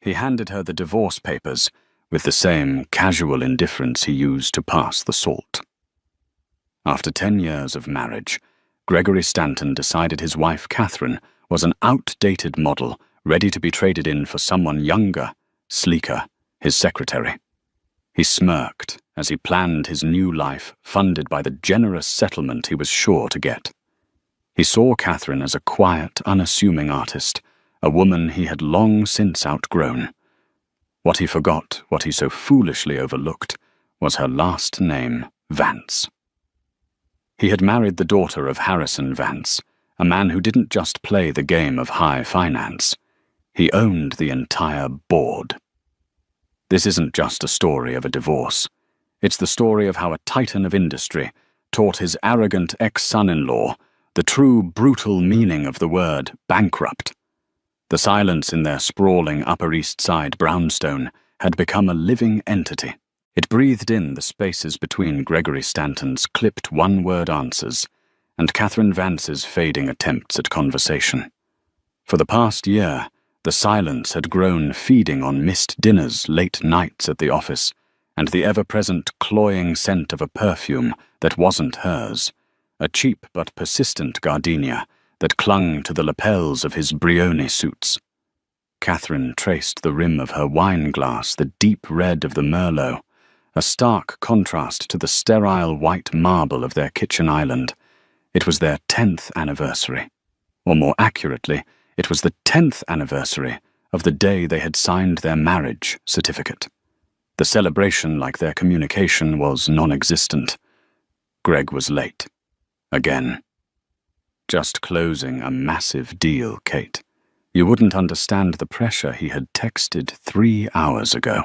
He handed her the divorce papers with the same casual indifference he used to pass the salt. After 10 years of marriage, Gregory Stanton decided his wife Catherine was an outdated model ready to be traded in for someone younger, sleeker, his secretary. He smirked as he planned his new life funded by the generous settlement he was sure to get. He saw Catherine as a quiet, unassuming artist, a woman he had long since outgrown. What he forgot, what he so foolishly overlooked, was her last name, Vance. He had married the daughter of Harrison Vance, a man who didn't just play the game of high finance. He owned the entire board. This isn't just a story of a divorce. It's the story of how a titan of industry taught his arrogant ex-son-in-law the true brutal meaning of the word bankrupt. The silence in their sprawling Upper East Side brownstone had become a living entity. It breathed in the spaces between Gregory Stanton's clipped one-word answers and Catherine Vance's fading attempts at conversation. For the past year, the silence had grown feeding on missed dinners, late nights at the office, and the ever-present cloying scent of a perfume that wasn't hers, a cheap but persistent gardenia that clung to the lapels of his Brioni suits. Catherine traced the rim of her wine glass, the deep red of the Merlot, a stark contrast to the sterile white marble of their kitchen island. It was their 10th anniversary. Or more accurately, it was the 10th anniversary of the day they had signed their marriage certificate. The celebration, like their communication, was non-existent. Greg was late. Again. Just closing a massive deal, Kate. You wouldn't understand the pressure he had texted 3 hours ago.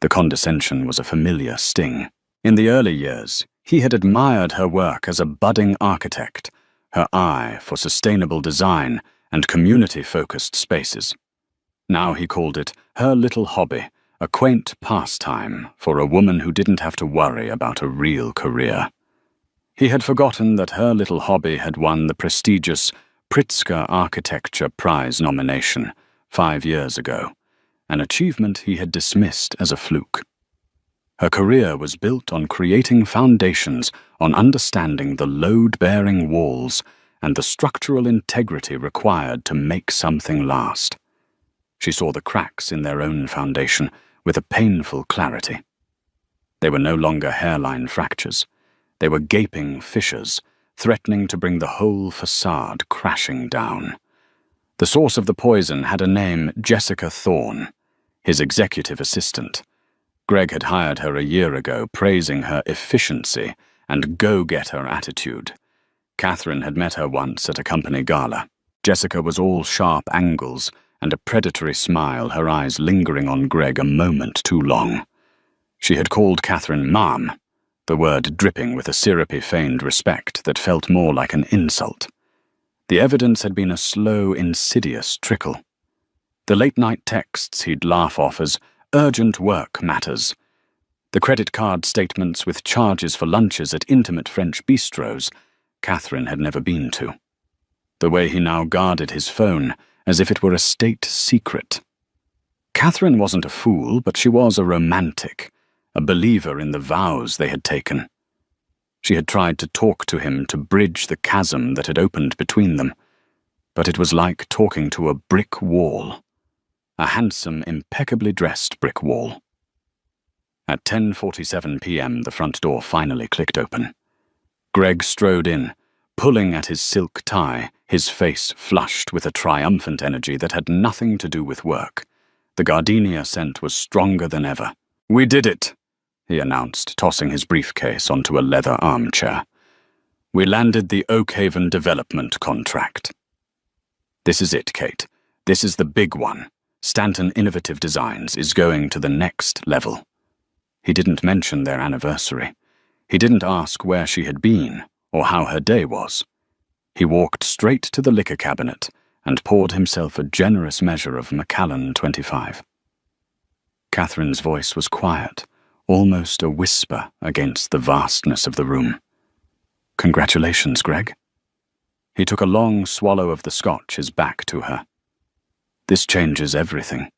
The condescension was a familiar sting. In the early years, he had admired her work as a budding architect, her eye for sustainable design and community-focused spaces. Now he called it her little hobby, a quaint pastime for a woman who didn't have to worry about a real career. He had forgotten that her little hobby had won the prestigious Pritzker Architecture Prize nomination 5 years ago, an achievement he had dismissed as a fluke. Her career was built on creating foundations, on understanding the load-bearing walls and the structural integrity required to make something last. She saw the cracks in their own foundation with a painful clarity. They were no longer hairline fractures. They were gaping fissures, threatening to bring the whole facade crashing down. The source of the poison had a name, Jessica Thorne, his executive assistant. Greg had hired her a year ago, praising her efficiency and go-getter attitude. Catherine had met her once at a company gala. Jessica was all sharp angles and a predatory smile, her eyes lingering on Greg a moment too long. She had called Catherine Mom, the word dripping with a syrupy feigned respect that felt more like an insult. The evidence had been a slow, insidious trickle. The late-night texts he'd laugh off as urgent work matters. The credit card statements with charges for lunches at intimate French bistros Catherine had never been to. The way he now guarded his phone as if it were a state secret. Catherine wasn't a fool, but she was a romantic, a believer in the vows they had taken. She had tried to talk to him to bridge the chasm that had opened between them, but it was like talking to a brick wall, a handsome, impeccably dressed brick wall. At 10:47 p.m., the front door finally clicked open. Greg strode in, pulling at his silk tie, his face flushed with a triumphant energy that had nothing to do with work. The gardenia scent was stronger than ever. "We did it," he announced, tossing his briefcase onto a leather armchair. "We landed the Oakhaven development contract." "This is it, Kate. This is the big one. Stanton Innovative Designs is going to the next level." He didn't mention their anniversary. He didn't ask where she had been or how her day was. He walked straight to the liquor cabinet and poured himself a generous measure of Macallan 25. Catherine's voice was quiet, almost a whisper against the vastness of the room. "Congratulations, Greg." He took a long swallow of the scotch, his back to her. "This changes everything.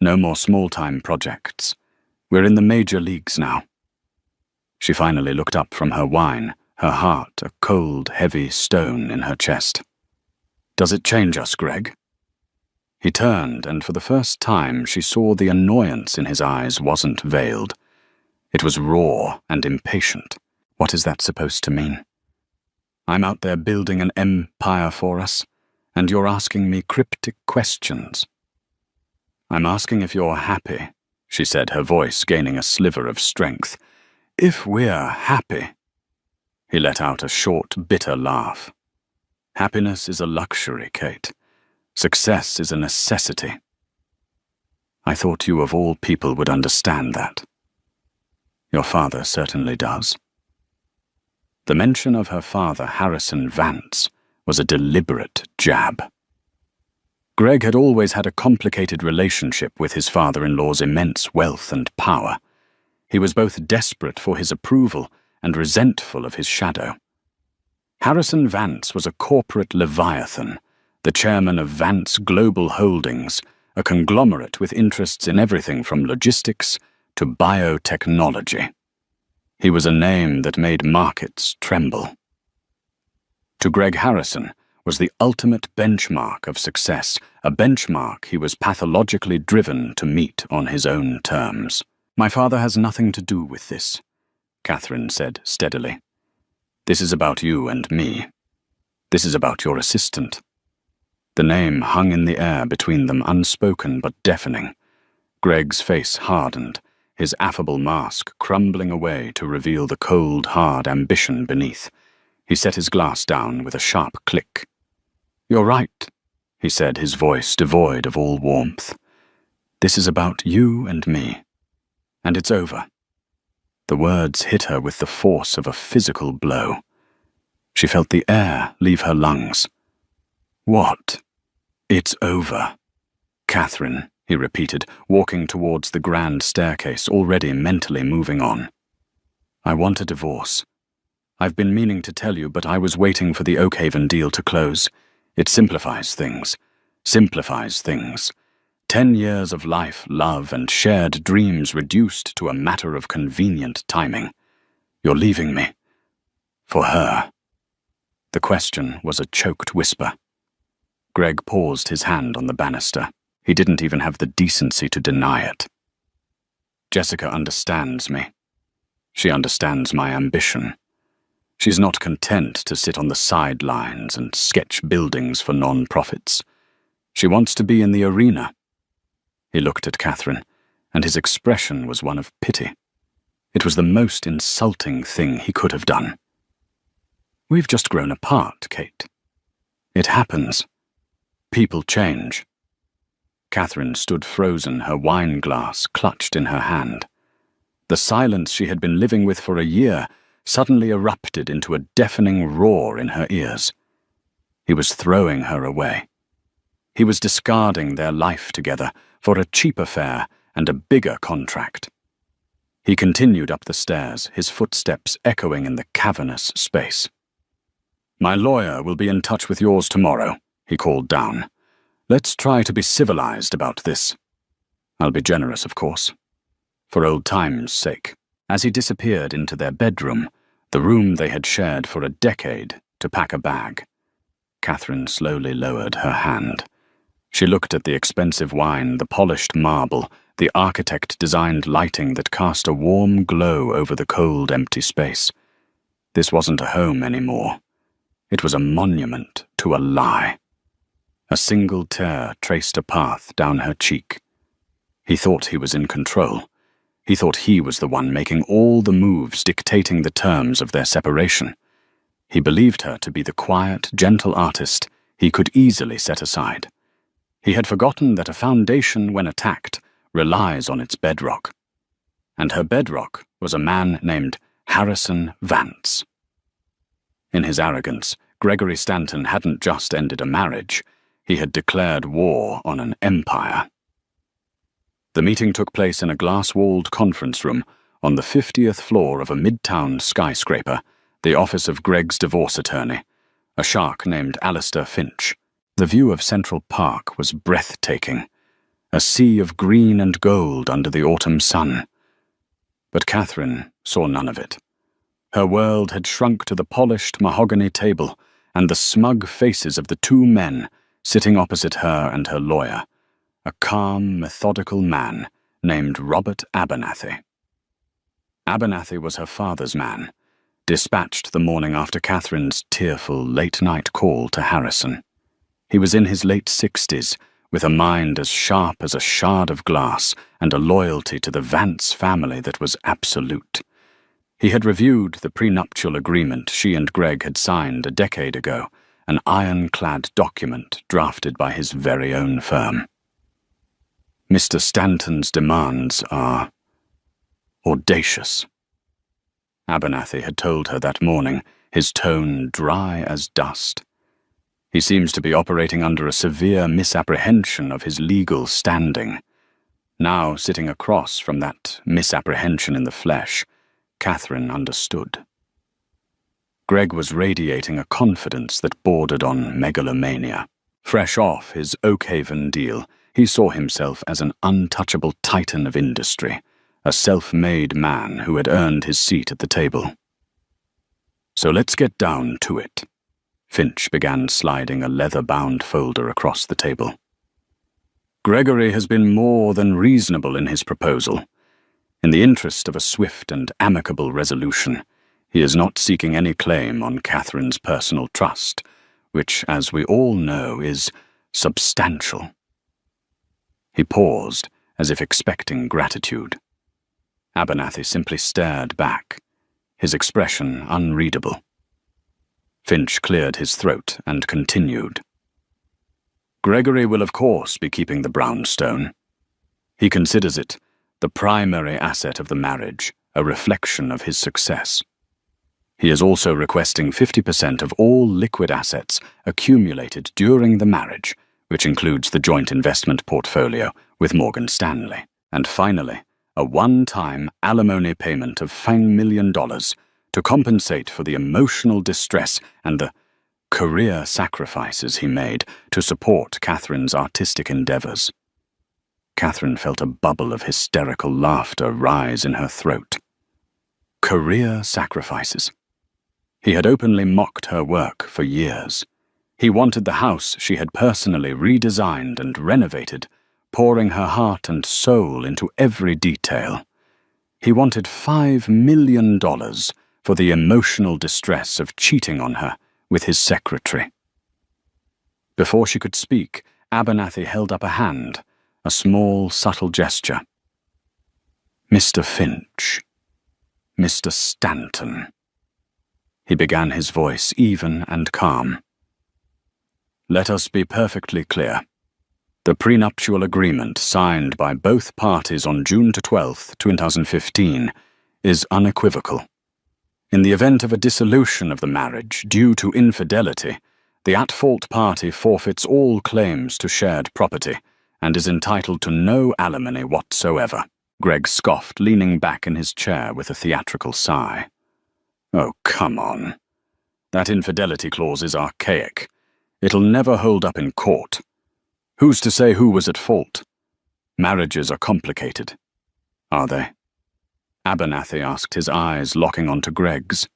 No more small-time projects. We're in the major leagues now. She finally looked up from her wine, her heart a cold, heavy stone in her chest. Does it change us, Greg? He turned, and for the first time she saw the annoyance in his eyes wasn't veiled. It was raw and impatient. What is that supposed to mean? I'm out there building an empire for us, and you're asking me cryptic questions. I'm asking if you're happy, she said, her voice gaining a sliver of strength. If we're happy. He let out a short, bitter laugh. Happiness is a luxury, Kate. Success is a necessity. I thought you of all people would understand that. Your father certainly does. The mention of her father, Harrison Vance, was a deliberate jab. Greg had always had a complicated relationship with his father-in-law's immense wealth and power. He was both desperate for his approval and resentful of his shadow. Harrison Vance was a corporate leviathan, the chairman of Vance Global Holdings, a conglomerate with interests in everything from logistics to biotechnology. He was a name that made markets tremble. To Greg, Harrison was the ultimate benchmark of success, a benchmark he was pathologically driven to meet on his own terms. My father has nothing to do with this, Catherine said steadily. This is about you and me. This is about your assistant. The name hung in the air between them, unspoken but deafening. Greg's face hardened, his affable mask crumbling away to reveal the cold, hard ambition beneath. He set his glass down with a sharp click. You're right, he said, his voice devoid of all warmth. This is about you and me. And it's over. The words hit her with the force of a physical blow. She felt the air leave her lungs. What? It's over. Catherine, he repeated, walking towards the grand staircase, already mentally moving on. I want a divorce. I've been meaning to tell you, but I was waiting for the Oakhaven deal to close. It simplifies things. Simplifies things. 10 years of life, love, and shared dreams reduced to a matter of convenient timing. You're leaving me. For her. The question was a choked whisper. Greg paused, his hand on the banister. He didn't even have the decency to deny it. Jessica understands me. She understands my ambition. She's not content to sit on the sidelines and sketch buildings for non-profits. She wants to be in the arena. He looked at Catherine, and his expression was one of pity. It was the most insulting thing he could have done. We've just grown apart, Kate. It happens. People change. Catherine stood frozen, her wine glass clutched in her hand. The silence she had been living with for a year suddenly erupted into a deafening roar in her ears. He was throwing her away. He was discarding their life together for a cheaper fare and a bigger contract. He continued up the stairs, his footsteps echoing in the cavernous space. My lawyer will be in touch with yours tomorrow, he called down. Let's try to be civilized about this. I'll be generous, of course. For old times' sake. As he disappeared into their bedroom, the room they had shared for a decade, to pack a bag, Catherine slowly lowered her hand. She looked at the expensive wine, the polished marble, the architect-designed lighting that cast a warm glow over the cold, empty space. This wasn't a home anymore. It was a monument to a lie. A single tear traced a path down her cheek. He thought he was in control. He thought he was the one making all the moves dictating the terms of their separation. He believed her to be the quiet, gentle artist he could easily set aside. He had forgotten that a foundation, when attacked, relies on its bedrock. And her bedrock was a man named Harrison Vance. In his arrogance, Gregory Stanton hadn't just ended a marriage. He had declared war on an empire. The meeting took place in a glass-walled conference room on the 50th floor of a midtown skyscraper, the office of Greg's divorce attorney, a shark named Alistair Finch. The view of Central Park was breathtaking. a sea of green and gold under the autumn sun. But Catherine saw none of it. Her world had shrunk to the polished mahogany table and the smug faces of the two men sitting opposite her and her lawyer, a calm, methodical man named Robert Abernathy. Abernathy was her father's man, dispatched the morning after Catherine's tearful late-night call to Harrison. He was in his late 60s, with a mind as sharp as a shard of glass and a loyalty to the Vance family that was absolute. He had reviewed the prenuptial agreement she and Greg had signed a decade ago, an ironclad document drafted by his very own firm. Mr. Stanton's demands are audacious. Abernathy had told her that morning, his tone dry as dust. He seems to be operating under a severe misapprehension of his legal standing. Now, sitting across from that misapprehension in the flesh, Catherine understood. Greg was radiating a confidence that bordered on megalomania. Fresh off his Oakhaven deal, he saw himself as an untouchable titan of industry, a self-made man who had earned his seat at the table. So let's get down to it. Finch began sliding a leather-bound folder across the table. Gregory has been more than reasonable in his proposal. In the interest of a swift and amicable resolution, he is not seeking any claim on Catherine's personal trust, which, as we all know, is substantial. He paused, as if expecting gratitude. Abernathy simply stared back, his expression unreadable. Finch cleared his throat and continued. Gregory will of course be keeping the brownstone. He considers it the primary asset of the marriage, a reflection of his success. He is also requesting 50% of all liquid assets accumulated during the marriage, which includes the joint investment portfolio with Morgan Stanley. And finally, a one-time alimony payment of $5 million to compensate for the emotional distress and the career sacrifices he made to support Catherine's artistic endeavors. Catherine felt a bubble of hysterical laughter rise in her throat. Career sacrifices. He had openly mocked her work for years. He wanted the house she had personally redesigned and renovated, pouring her heart and soul into every detail. He wanted $5 million for the emotional distress of cheating on her with his secretary. Before she could speak, Abernathy held up a hand, a small, subtle gesture. Mr. Finch. Mr. Stanton. He began, his voice even and calm. Let us be perfectly clear. The prenuptial agreement signed by both parties on June 12, 2015, is unequivocal. In the event of a dissolution of the marriage due to infidelity, the at-fault party forfeits all claims to shared property and is entitled to no alimony whatsoever. Greg scoffed, leaning back in his chair with a theatrical sigh. Oh, come on. That infidelity clause is archaic. It'll never hold up in court. Who's to say who was at fault? Marriages are complicated. Are they? Abernathy asked, his eyes locking onto Greg's.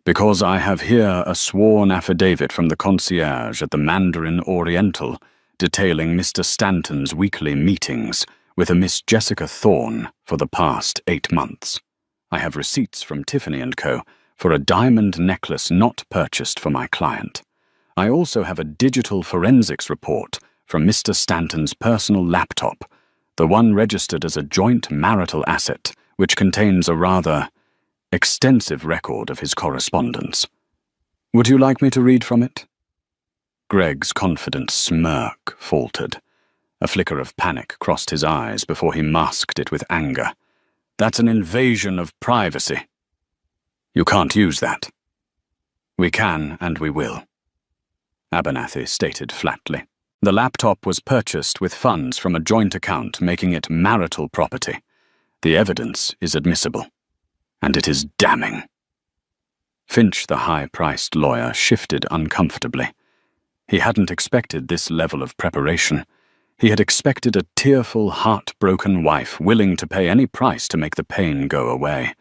Because I have here a sworn affidavit from the concierge at the Mandarin Oriental detailing Mr. Stanton's weekly meetings with a Miss Jessica Thorne for the past 8 months. I have receipts from Tiffany & Co. for a diamond necklace not purchased for my client. I also have a digital forensics report from Mr. Stanton's personal laptop, the one registered as a joint marital asset, which contains a rather extensive record of his correspondence. Would you like me to read from it? Greg's confident smirk faltered. A flicker of panic crossed his eyes before he masked it with anger. That's an invasion of privacy. You can't use that. We can and we will. Abernathy stated flatly. The laptop was purchased with funds from a joint account, making it marital property. The evidence is admissible. And it is damning. Finch, the high-priced lawyer, shifted uncomfortably. He hadn't expected this level of preparation. He had expected a tearful, heartbroken wife willing to pay any price to make the pain go away.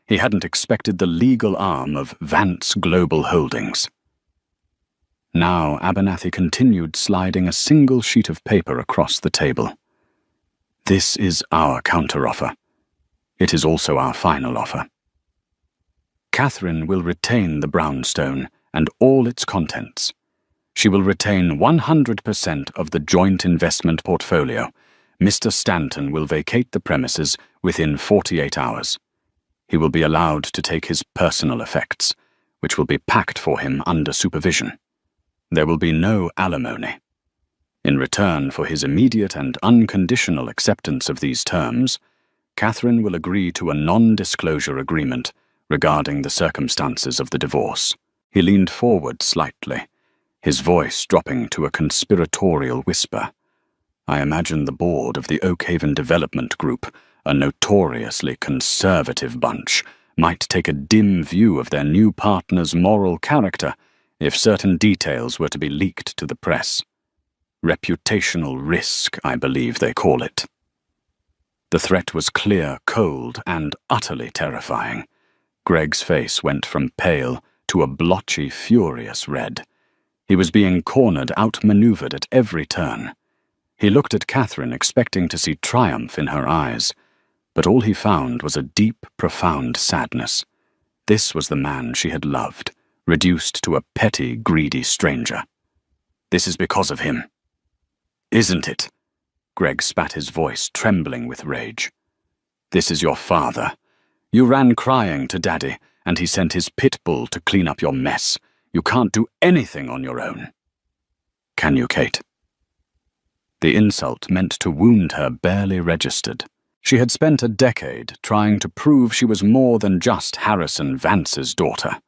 He hadn't expected the legal arm of Vance Global Holdings. Now Abernathy continued sliding a single sheet of paper across the table. This is our counteroffer. It is also our final offer. Catherine will retain the brownstone and all its contents. She will retain 100% of the joint investment portfolio. Mr. Stanton will vacate the premises within 48 hours. He will be allowed to take his personal effects, which will be packed for him under supervision. There will be no alimony. In return for his immediate and unconditional acceptance of these terms, Catherine will agree to a non-disclosure agreement regarding the circumstances of the divorce. He leaned forward slightly, his voice dropping to a conspiratorial whisper. I imagine the board of the Oakhaven Development Group, a notoriously conservative bunch, might take a dim view of their new partner's moral character if certain details were to be leaked to the press. Reputational risk, I believe they call it. The threat was clear, cold, and utterly terrifying. Greg's face went from pale to a blotchy, furious red. He was being cornered, outmaneuvered at every turn. He looked at Catherine, expecting to see triumph in her eyes, but all he found was a deep, profound sadness. This was the man she had loved, reduced to a petty, greedy stranger. This is because of him. Isn't it? Greg spat, his voice trembling with rage. This is your father. You ran crying to Daddy, and he sent his pit bull to clean up your mess. You can't do anything on your own. Can you, Kate? The insult meant to wound her barely registered. She had spent a decade trying to prove she was more than just Harrison Vance's daughter.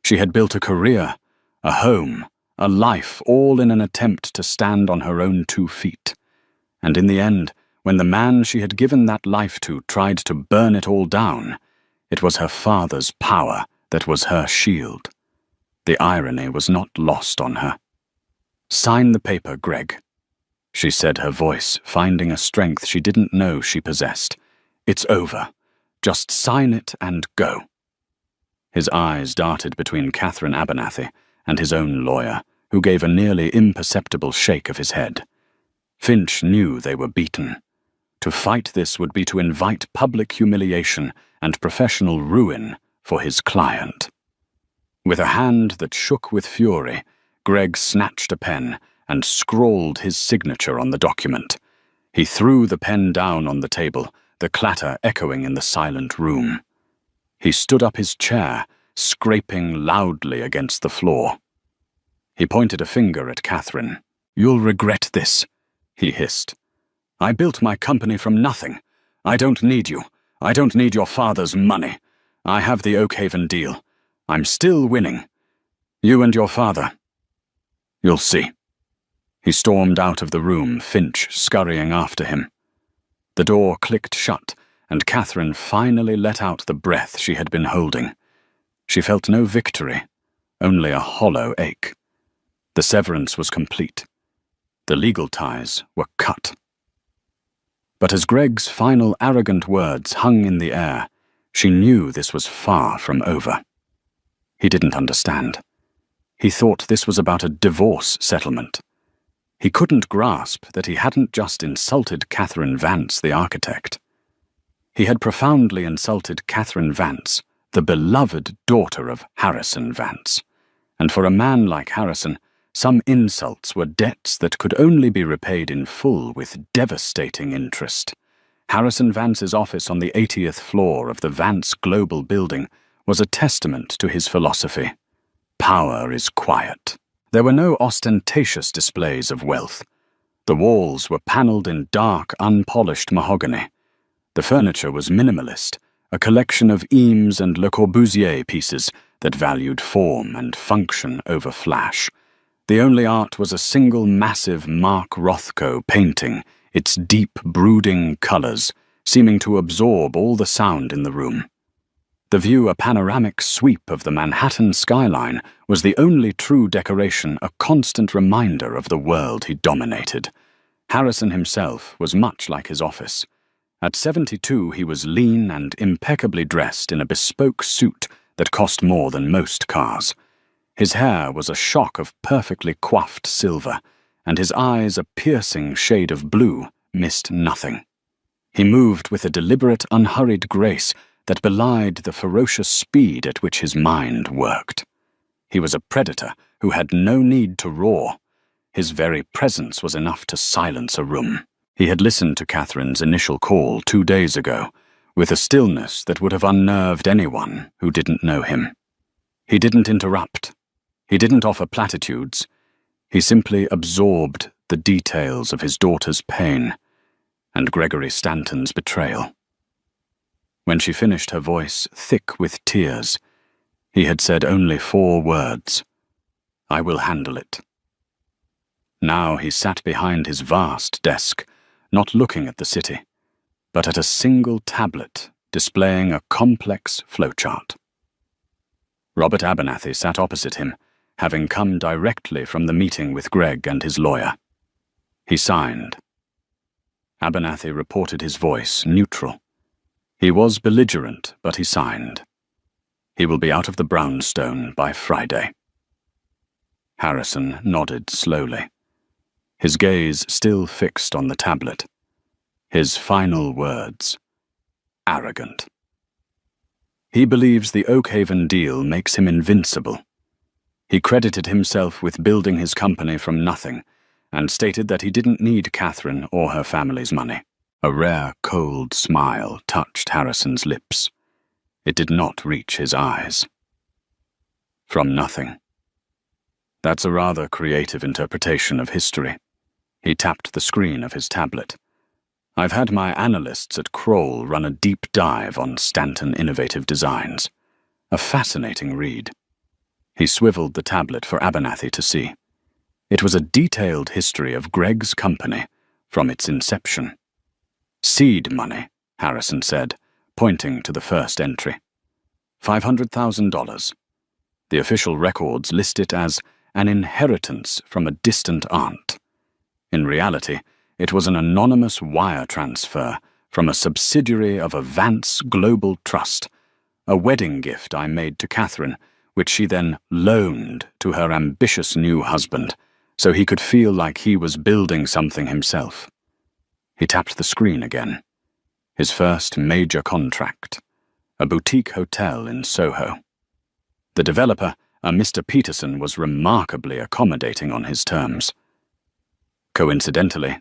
She had built a career, a home, a life, all in an attempt to stand on her own 2 feet. And in the end, when the man she had given that life to tried to burn it all down, it was her father's power that was her shield. The irony was not lost on her. Sign the paper, Greg, she said, her voice finding a strength she didn't know she possessed. It's over. Just sign it and go. His eyes darted between Catherine Abernathy and his own lawyer, who gave a nearly imperceptible shake of his head. Finch knew they were beaten. To fight this would be to invite public humiliation and professional ruin for his client. With a hand that shook with fury, Greg snatched a pen and scrawled his signature on the document. He threw the pen down on the table, the clatter echoing in the silent room. He stood up his chair, scraping loudly against the floor. He pointed a finger at Catherine. You'll regret this, he hissed. I built my company from nothing. I don't need you. I don't need your father's money. I have the Oakhaven deal. I'm still winning. You and your father. You'll see. He stormed out of the room, Finch scurrying after him. The door clicked shut, and Catherine finally let out the breath she had been holding. She felt no victory, only a hollow ache. The severance was complete. The legal ties were cut. But as Greg's final arrogant words hung in the air, she knew this was far from over. He didn't understand. He thought this was about a divorce settlement. He couldn't grasp that he hadn't just insulted Catherine Vance, the architect. He had profoundly insulted Catherine Vance, the beloved daughter of Harrison Vance. And for a man like Harrison, some insults were debts that could only be repaid in full with devastating interest. Harrison Vance's office on the 80th floor of the Vance Global building was a testament to his philosophy. Power is quiet. There were no ostentatious displays of wealth. The walls were paneled in dark, unpolished mahogany. The furniture was minimalist, a collection of Eames and Le Corbusier pieces that valued form and function over flash. The only art was a single massive Mark Rothko painting, its deep, brooding colors seeming to absorb all the sound in the room. The view, a panoramic sweep of the Manhattan skyline, was the only true decoration, a constant reminder of the world he dominated. Harrison himself was much like his office. At 72, he was lean and impeccably dressed in a bespoke suit that cost more than most cars. His hair was a shock of perfectly coiffed silver, and his eyes, a piercing shade of blue, missed nothing. He moved with a deliberate, unhurried grace that belied the ferocious speed at which his mind worked. He was a predator who had no need to roar. His very presence was enough to silence a room. He had listened to Catherine's initial call 2 days ago, with a stillness that would have unnerved anyone who didn't know him. He didn't interrupt. He didn't offer platitudes. He simply absorbed the details of his daughter's pain and Gregory Stanton's betrayal. When she finished, her voice thick with tears, he had said only 4 words: "I will handle it." Now he sat behind his vast desk, not looking at the city, but at a single tablet displaying a complex flowchart. Robert Abernathy sat opposite him, having come directly from the meeting with Greg and his lawyer. He signed. Abernathy reported his voice neutral. He was belligerent, but he signed. He will be out of the brownstone by Friday. Harrison nodded slowly, his gaze still fixed on the tablet. His final words: arrogant. He believes the Oakhaven deal makes him invincible. He credited himself with building his company from nothing, and stated that he didn't need Catherine or her family's money. A rare, cold smile touched Harrison's lips. It did not reach his eyes. From nothing. That's a rather creative interpretation of history. He tapped the screen of his tablet. I've had my analysts at Kroll run a deep dive on Stanton Innovative Designs. A fascinating read. He swiveled the tablet for Abernathy to see. It was a detailed history of Greg's company from its inception. Seed money, Harrison said, pointing to the first entry. $500,000. The official records list it as an inheritance from a distant aunt. In reality, it was an anonymous wire transfer from a subsidiary of a Vance Global Trust, a wedding gift I made to Catherine, which she then loaned to her ambitious new husband, so he could feel like he was building something himself. He tapped the screen again. His first major contract, a boutique hotel in Soho. The developer, a Mr. Peterson, was remarkably accommodating on his terms. Coincidentally,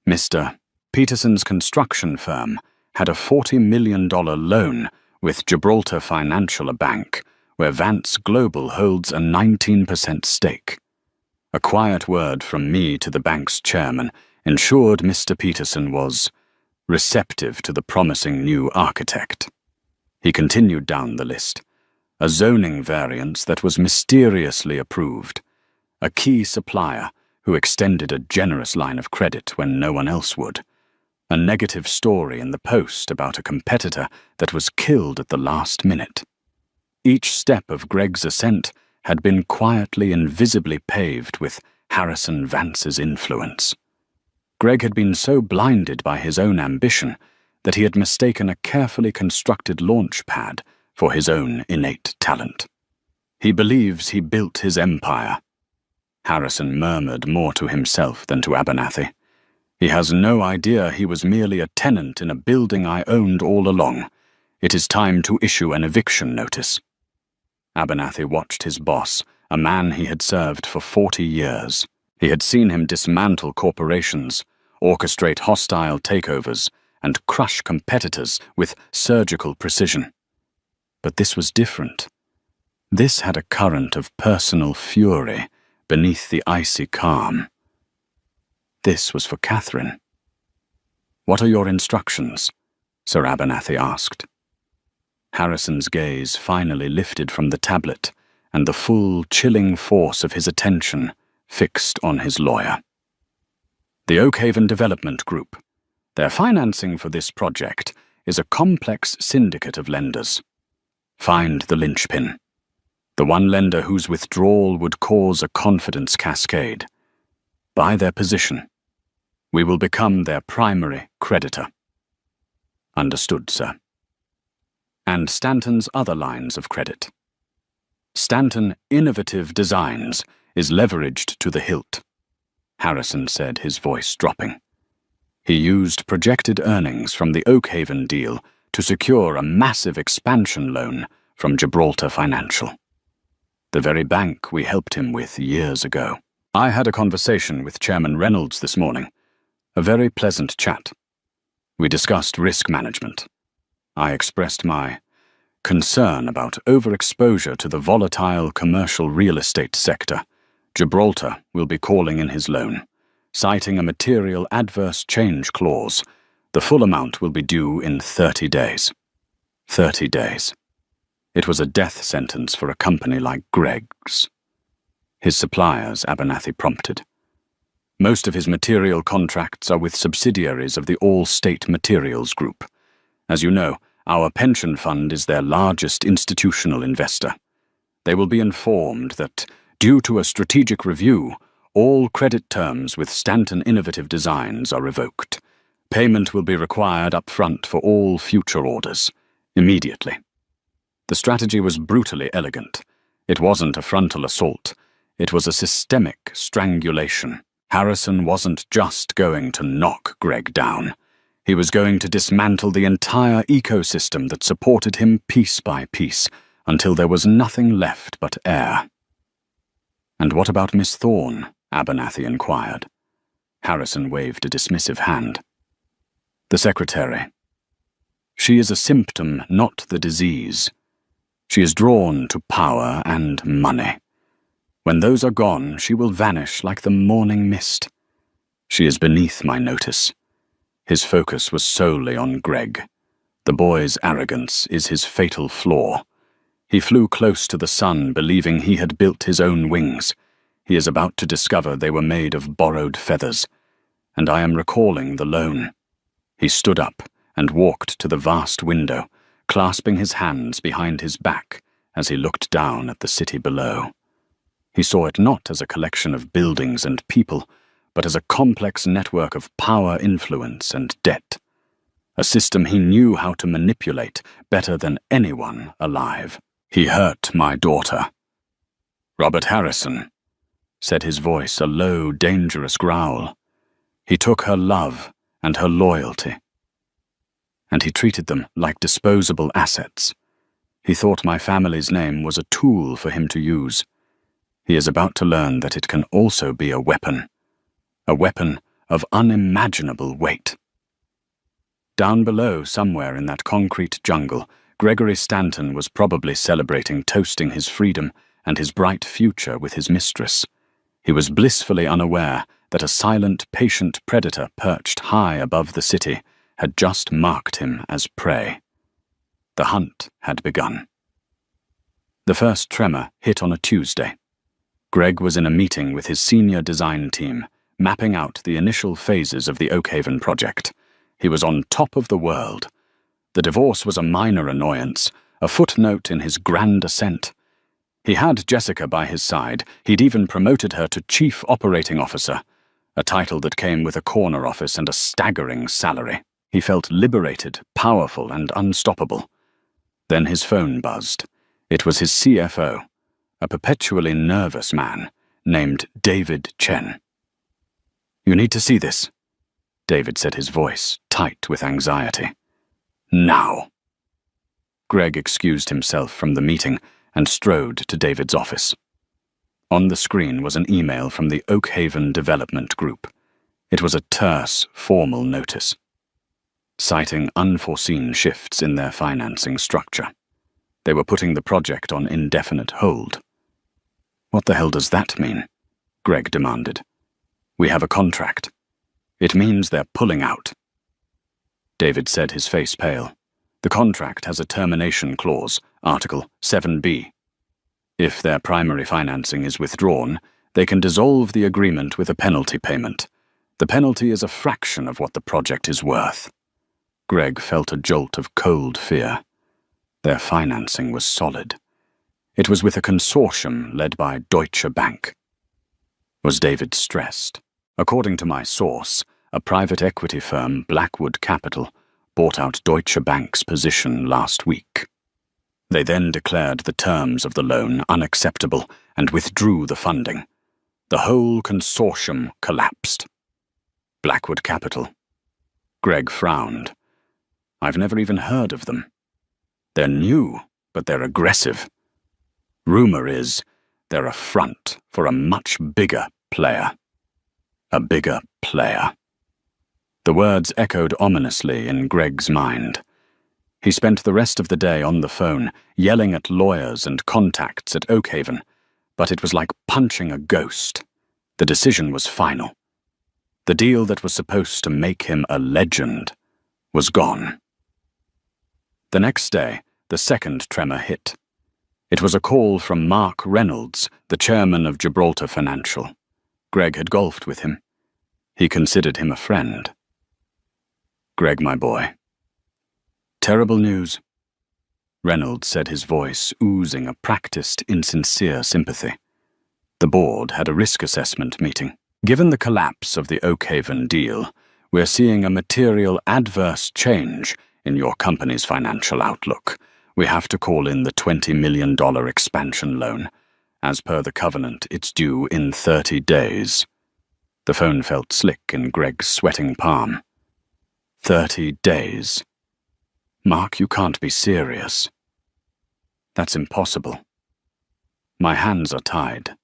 Mr. Peterson's construction firm had a $40 million loan with Gibraltar Financial, a bank, where Vance Global holds a 19% stake. A quiet word from me to the bank's chairman ensured Mr. Peterson was receptive to the promising new architect. He continued down the list. A zoning variance that was mysteriously approved. A key supplier who extended a generous line of credit when no one else would. A negative story in the Post about a competitor that was killed at the last minute. Each step of Greg's ascent had been quietly and visibly paved with Harrison Vance's influence. Greg had been so blinded by his own ambition that he had mistaken a carefully constructed launch pad for his own innate talent. He believes he built his empire. Harrison murmured more to himself than to Abernathy. He has no idea he was merely a tenant in a building I owned all along. It is time to issue an eviction notice. Abernathy watched his boss, a man he had served for 40 years. He had seen him dismantle corporations, orchestrate hostile takeovers, and crush competitors with surgical precision. But this was different. This had a current of personal fury beneath the icy calm. This was for Catherine. "What are your instructions?" Sir Abernathy asked. Harrison's gaze finally lifted from the tablet, and the full, chilling force of his attention fixed on his lawyer. "The Oakhaven Development Group. Their financing for this project is a complex syndicate of lenders. Find the linchpin. The one lender whose withdrawal would cause a confidence cascade. Buy their position. We will become their primary creditor. Understood, sir. And Stanton's other lines of credit. Stanton Innovative Designs is leveraged to the hilt, Harrison said, his voice dropping. He used projected earnings from the Oakhaven deal to secure a massive expansion loan from Gibraltar Financial, the very bank we helped him with years ago. I had a conversation with Chairman Reynolds this morning, a very pleasant chat. We discussed risk management. I expressed my concern about overexposure to the volatile commercial real estate sector. Gibraltar will be calling in his loan, citing a material adverse change clause. The full amount will be due in 30 days. 30 days. It was a death sentence for a company like Greg's. His suppliers, Abernathy prompted. Most of his material contracts are with subsidiaries of the All-State Materials Group. As you know, our pension fund is their largest institutional investor. They will be informed that, due to a strategic review, all credit terms with Stanton Innovative Designs are revoked. Payment will be required up front for all future orders, immediately. The strategy was brutally elegant. It wasn't a frontal assault. It was a systemic strangulation. Harrison wasn't just going to knock Greg down. He was going to dismantle the entire ecosystem that supported him piece by piece, until there was nothing left but air. And what about Miss Thorne? Abernathy inquired. Harrison waved a dismissive hand. The secretary. She is a symptom, not the disease. She is drawn to power and money. When those are gone, she will vanish like the morning mist. She is beneath my notice. His focus was solely on Greg. The boy's arrogance is his fatal flaw. He flew close to the sun, believing he had built his own wings. He is about to discover they were made of borrowed feathers. And I am recalling the loan. He stood up and walked to the vast window, clasping his hands behind his back as he looked down at the city below. He saw it not as a collection of buildings and people, but as a complex network of power, influence, and debt. A system he knew how to manipulate better than anyone alive. He hurt my daughter. Robert Harrison, said his voice a low, dangerous growl. He took her love and her loyalty. And he treated them like disposable assets. He thought my family's name was a tool for him to use. He is about to learn that it can also be a weapon of unimaginable weight. Down below, somewhere in that concrete jungle, Gregory Stanton was probably celebrating toasting his freedom and his bright future with his mistress. He was blissfully unaware that a silent, patient predator perched high above the city had just marked him as prey. The hunt had begun. The first tremor hit on a Tuesday. Greg was in a meeting with his senior design team, mapping out the initial phases of the Oakhaven project. He was on top of the world. The divorce was a minor annoyance, a footnote in his grand ascent. He had Jessica by his side. He'd even promoted her to Chief Operating Officer, a title that came with a corner office and a staggering salary. He felt liberated, powerful, and unstoppable. Then his phone buzzed. It was his CFO, a perpetually nervous man named David Chen. "You need to see this," David said, his voice tight with anxiety. "Now." Greg excused himself from the meeting and strode to David's office. On the screen was an email from the Oakhaven Development Group. It was a terse, formal notice, citing unforeseen shifts in their financing structure. They were putting the project on indefinite hold. "What the hell does that mean?" Greg demanded. "We have a contract. It means they're pulling out." David said, his face pale. "The contract has a termination clause, Article 7B. If their primary financing is withdrawn, they can dissolve the agreement with a penalty payment. The penalty is a fraction of what the project is worth." Greg felt a jolt of cold fear. Their financing was solid. It was with a consortium led by Deutsche Bank. Was David stressed? "According to my source, a private equity firm, Blackwood Capital, bought out Deutsche Bank's position last week. They then declared the terms of the loan unacceptable and withdrew the funding. The whole consortium collapsed. Blackwood Capital. Greg frowned. I've never even heard of them. They're new, but they're aggressive. Rumor is they're a front for a much bigger player. A bigger player. The words echoed ominously in Greg's mind. He spent the rest of the day on the phone, yelling at lawyers and contacts at Oakhaven, but it was like punching a ghost. The decision was final. The deal that was supposed to make him a legend was gone. The next day, the second tremor hit. It was a call from Mark Reynolds, the chairman of Gibraltar Financial. Greg had golfed with him. He considered him a friend. Greg, my boy. Terrible news. Reynolds said, his voice oozing a practiced, insincere sympathy. The board had a risk assessment meeting. Given the collapse of the Oakhaven deal, we're seeing a material adverse change in your company's financial outlook. We have to call in the $20 million expansion loan. As per the covenant, it's due in 30 days. The phone felt slick in Greg's sweating palm. 30 days. Mark, you can't be serious. That's impossible. My hands are tied.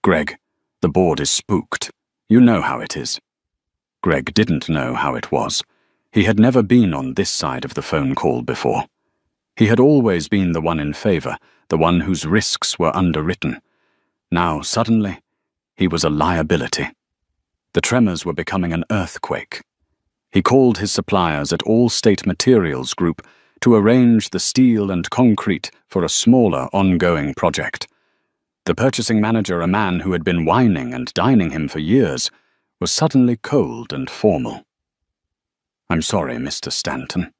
Greg, the board is spooked. You know how it is. Greg didn't know how it was. He had never been on this side of the phone call before. He had always been the one in favor, the one whose risks were underwritten. Now, suddenly, he was a liability. The tremors were becoming an earthquake. He called his suppliers at All State Materials Group to arrange the steel and concrete for a smaller ongoing project. The purchasing manager, a man who had been whining and dining him for years, was suddenly cold and formal. I'm sorry, Mr. Stanton.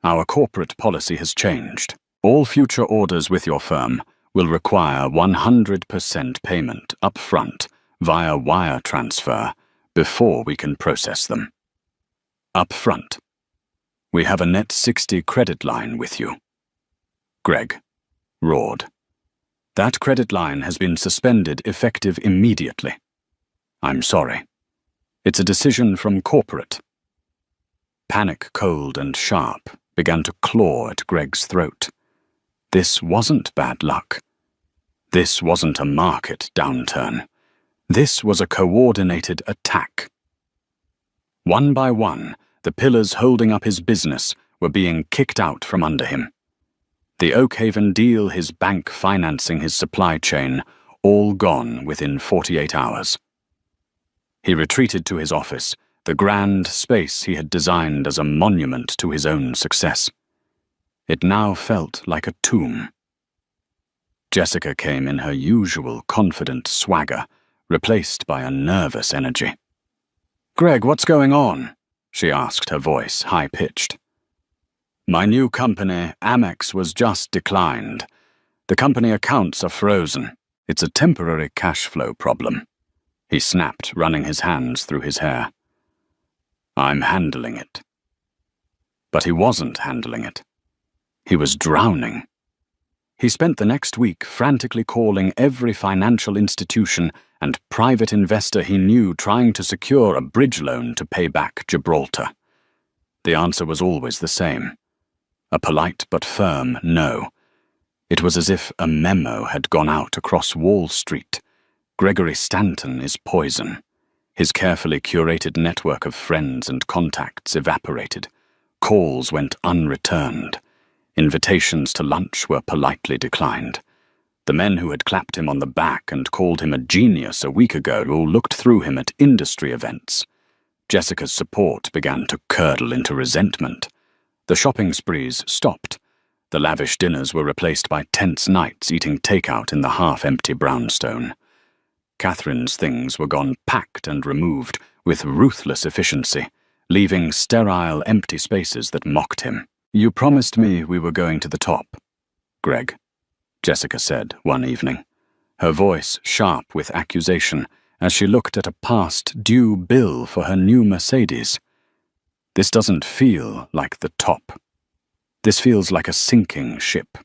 Our corporate policy has changed. All future orders with your firm will require 100% payment up front via wire transfer before we can process them. Up front. We have a net 60 credit line with you. Greg roared. That credit line has been suspended effective immediately. I'm sorry. It's a decision from corporate. Panic, cold and sharp, began to claw at Greg's throat. This wasn't bad luck. This wasn't a market downturn. This was a coordinated attack. One by one, the pillars holding up his business were being kicked out from under him. The Oakhaven deal, his bank financing his supply chain, all gone within 48 hours. He retreated to his office, the grand space he had designed as a monument to his own success. It now felt like a tomb. Jessica came in her usual confident swagger, replaced by a nervous energy. Greg, what's going on? She asked, her voice high-pitched. My new company, Amex, was just declined. The company accounts are frozen. It's a temporary cash flow problem. He snapped, running his hands through his hair. I'm handling it. But he wasn't handling it. He was drowning. He spent the next week frantically calling every financial institution and private investor he knew, trying to secure a bridge loan to pay back Gibraltar. The answer was always the same. A polite but firm no. It was as if a memo had gone out across Wall Street. Gregory Stanton is poison. His carefully curated network of friends and contacts evaporated. Calls went unreturned. Invitations to lunch were politely declined. The men who had clapped him on the back and called him a genius a week ago all looked through him at industry events. Jessica's support began to curdle into resentment. The shopping sprees stopped. The lavish dinners were replaced by tense nights eating takeout in the half-empty brownstone. Catherine's things were gone packed and removed with ruthless efficiency, leaving sterile, empty spaces that mocked him. You promised me we were going to the top, Greg, Jessica said one evening, her voice sharp with accusation as she looked at a past-due bill for her new Mercedes. This doesn't feel like the top. This feels like a sinking ship.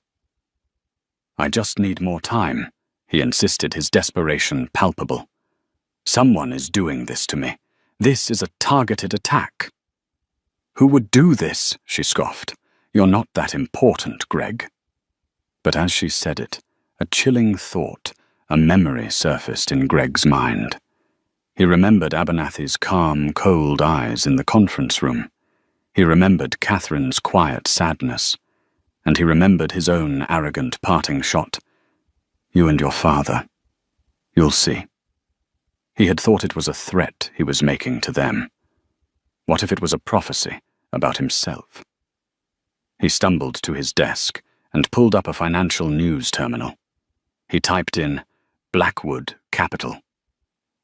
I just need more time, he insisted, his desperation palpable. Someone is doing this to me. This is a targeted attack. Who would do this? She scoffed. You're not that important, Greg. But as she said it, a chilling thought, a memory surfaced in Greg's mind. He remembered Abernathy's calm, cold eyes in the conference room. He remembered Catherine's quiet sadness. And he remembered his own arrogant parting shot. You and your father. You'll see. He had thought it was a threat he was making to them. What if it was a prophecy about himself? He stumbled to his desk and pulled up a financial news terminal. He typed in Blackwood Capital,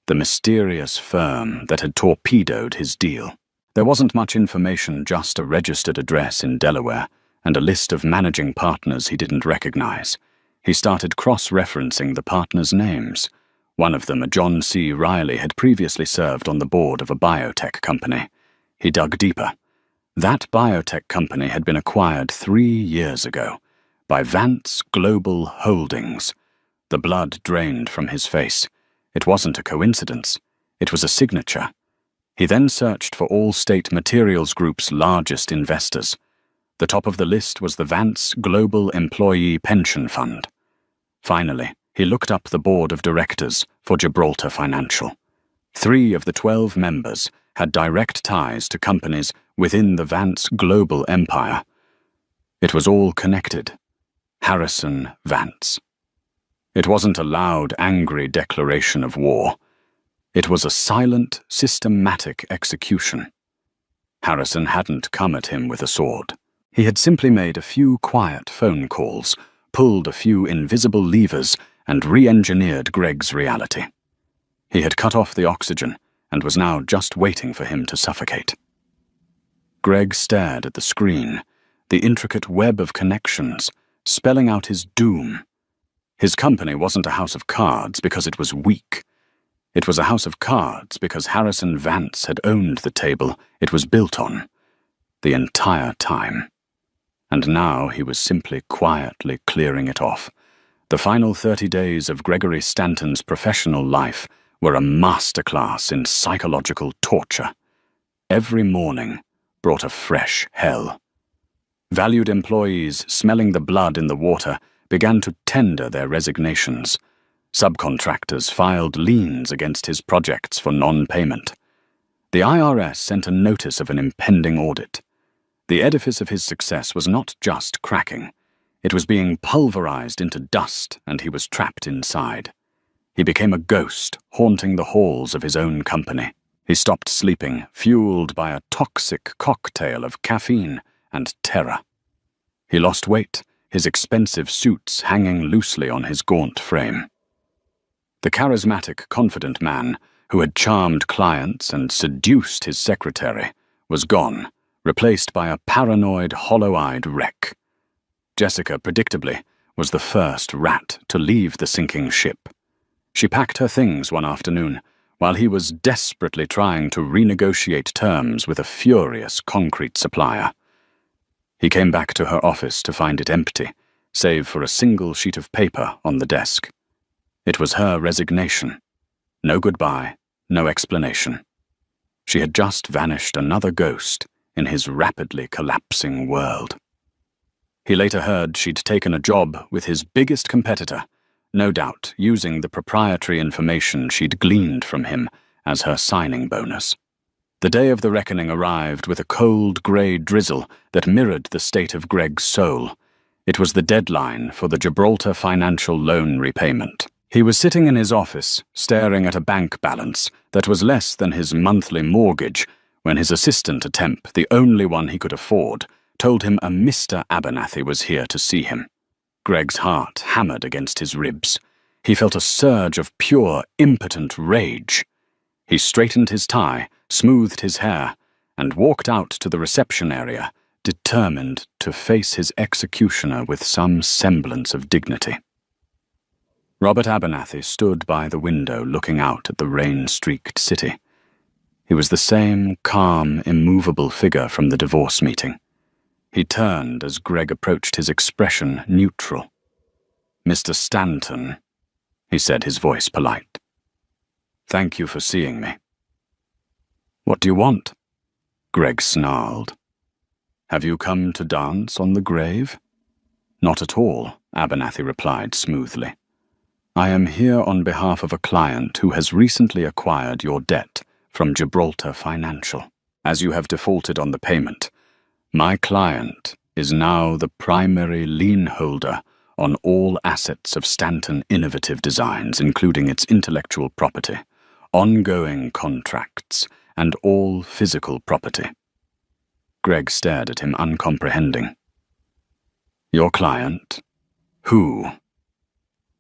the mysterious firm that had torpedoed his deal. There wasn't much information, just a registered address in Delaware and a list of managing partners he didn't recognize. He started cross-referencing the partners' names. One of them, a John C. Riley, had previously served on the board of a biotech company. He dug deeper. That biotech company had been acquired 3 years ago by Vance Global Holdings. The blood drained from his face. It wasn't a coincidence. It was a signature. He then searched for All-State Materials Group's largest investors. The top of the list was the Vance Global Employee Pension Fund. Finally, he looked up the board of directors for Gibraltar Financial. 3 of the 12 members had direct ties to companies within the Vance global empire. It was all connected. Harrison Vance. It wasn't a loud, angry declaration of war. It was a silent, systematic execution. Harrison hadn't come at him with a sword. He had simply made a few quiet phone calls, pulled a few invisible levers, and re-engineered Greg's reality. He had cut off the oxygen and was now just waiting for him to suffocate. Greg stared at the screen, the intricate web of connections, spelling out his doom. His company wasn't a house of cards because it was weak. It was a house of cards because Harrison Vance had owned the table it was built on the entire time. And now he was simply quietly clearing it off. The final 30 days of Gregory Stanton's professional life were a masterclass in psychological torture. Every morning brought a fresh hell. Valued employees, smelling the blood in the water, began to tender their resignations. Subcontractors filed liens against his projects for non-payment. The IRS sent a notice of an impending audit. The edifice of his success was not just cracking. It was being pulverized into dust, and he was trapped inside. He became a ghost, haunting the halls of his own company. He stopped sleeping, fueled by a toxic cocktail of caffeine and terror. He lost weight, his expensive suits hanging loosely on his gaunt frame. The charismatic, confident man who had charmed clients and seduced his secretary was gone, replaced by a paranoid, hollow-eyed wreck. Jessica, predictably, was the first rat to leave the sinking ship. She packed her things one afternoon, while he was desperately trying to renegotiate terms with a furious concrete supplier. He came back to her office to find it empty, save for a single sheet of paper on the desk. It was her resignation. No goodbye, no explanation. She had just vanished, another ghost in his rapidly collapsing world. He later heard she'd taken a job with his biggest competitor, no doubt using the proprietary information she'd gleaned from him as her signing bonus. The day of the reckoning arrived with a cold grey drizzle that mirrored the state of Greg's soul. It was the deadline for the Gibraltar financial loan repayment. He was sitting in his office, staring at a bank balance that was less than his monthly mortgage, when his assistant, a temp, the only one he could afford, told him a Mr. Abernathy was here to see him. Greg's heart hammered against his ribs. He felt a surge of pure, impotent rage. He straightened his tie, smoothed his hair, and walked out to the reception area, determined to face his executioner with some semblance of dignity. Robert Abernathy stood by the window looking out at the rain-streaked city. He was the same calm, immovable figure from the divorce meeting. He turned as Greg approached, his expression neutral. "Mr. Stanton," he said, his voice polite. "Thank you for seeing me." "What do you want?" Greg snarled. "Have you come to dance on the grave?" "Not at all," Abernathy replied smoothly. "I am here on behalf of a client who has recently acquired your debt from Gibraltar Financial. As you have defaulted on the payment, my client is now the primary lien holder on all assets of Stanton Innovative Designs, including its intellectual property, ongoing contracts, and all physical property." Greg stared at him, uncomprehending. "Your client? Who?"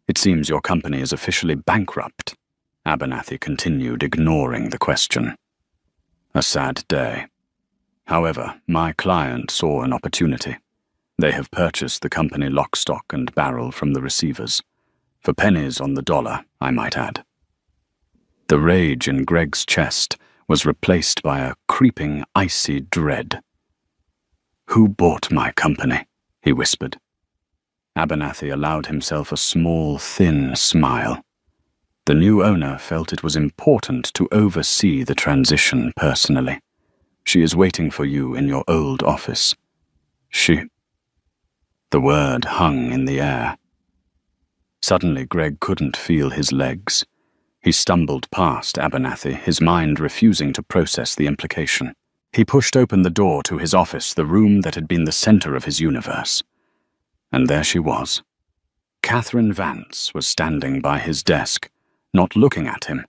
"It seems your company is officially bankrupt," Abernathy continued, ignoring the question. "A sad day. However, my client saw an opportunity. They have purchased the company lock, stock, and barrel from the receivers. For pennies on the dollar, I might add." The rage in Greg's chest was replaced by a creeping, icy dread. "Who bought my company?" he whispered. Abernathy allowed himself a small, thin smile. The new owner felt it was important to oversee the transition personally. "She is waiting for you in your old office." "She..." The word hung in the air. Suddenly, Greg couldn't feel his legs. He stumbled past Abernathy, his mind refusing to process the implication. He pushed open the door to his office, the room that had been the center of his universe. And there she was. Catherine Vance was standing by his desk, not looking at him,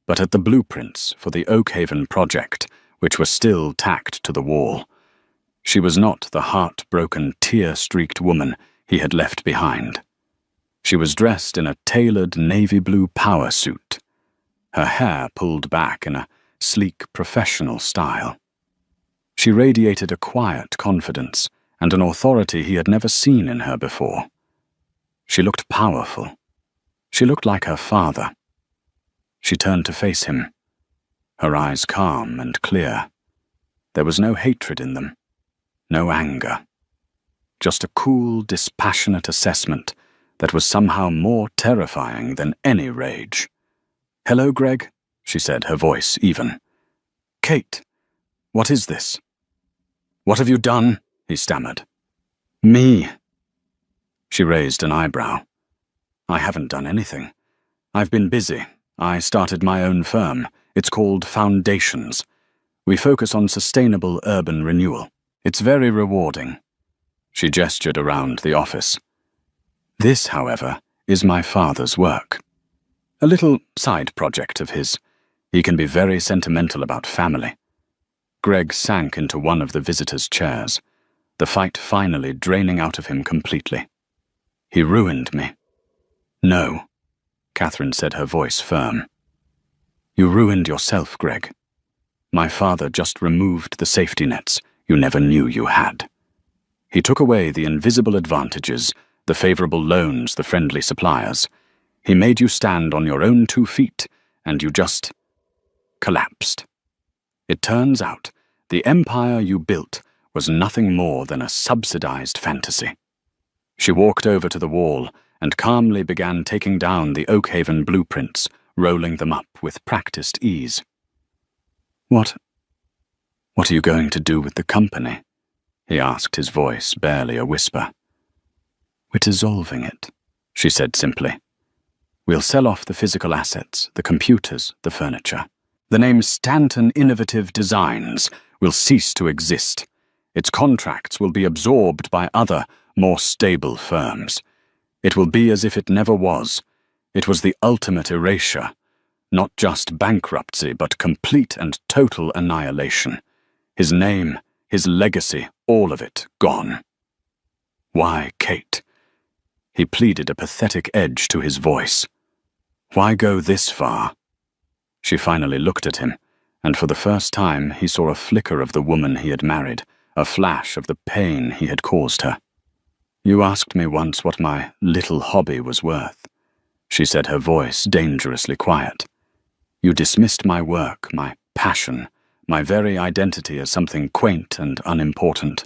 but at the blueprints for the Oakhaven project, which were still tacked to the wall. She was not the heartbroken, tear-streaked woman he had left behind. She was dressed in a tailored navy blue power suit, her hair pulled back in a sleek, professional style. She radiated a quiet confidence and an authority he had never seen in her before. She looked powerful. She looked like her father. She turned to face him, her eyes calm and clear. There was no hatred in them, no anger, just a cool, dispassionate assessment that was somehow more terrifying than any rage. "Hello, Greg," she said, her voice even. "Kate, what is this?" "What have you done?" he stammered. "Me." She raised an eyebrow. "I haven't done anything. I've been busy. I started my own firm. It's called Foundations. We focus on sustainable urban renewal. It's very rewarding." She gestured around the office. "This, however, is my father's work. A little side project of his. He can be very sentimental about family." Greg sank into one of the visitors' chairs, the fight finally draining out of him completely. "He ruined me." "No," Catherine said, her voice firm. "You ruined yourself, Greg. My father just removed the safety nets you never knew you had. He took away the invisible advantages, the favorable loans, the friendly suppliers. He made you stand on your own 2 feet, and you just collapsed. It turns out the empire you built was nothing more than a subsidized fantasy." She walked over to the wall and calmly began taking down the Oakhaven blueprints, rolling them up with practiced ease. What are you going to do with the company?" he asked, his voice barely a whisper. "We're dissolving it," she said simply. "We'll sell off the physical assets, the computers, the furniture. The name Stanton Innovative Designs will cease to exist. Its contracts will be absorbed by other, more stable firms. It will be as if it never was. It was the ultimate erasure. Not just bankruptcy, but complete and total annihilation. His name, his legacy, all of it gone." "Why, Kate?" He pleaded, a pathetic edge to his voice. "Why go this far?" She finally looked at him, and for the first time he saw a flicker of the woman he had married, a flash of the pain he had caused her. "You asked me once what my little hobby was worth. she said, her voice dangerously quiet. "You dismissed my work, my passion, my very identity as something quaint and unimportant.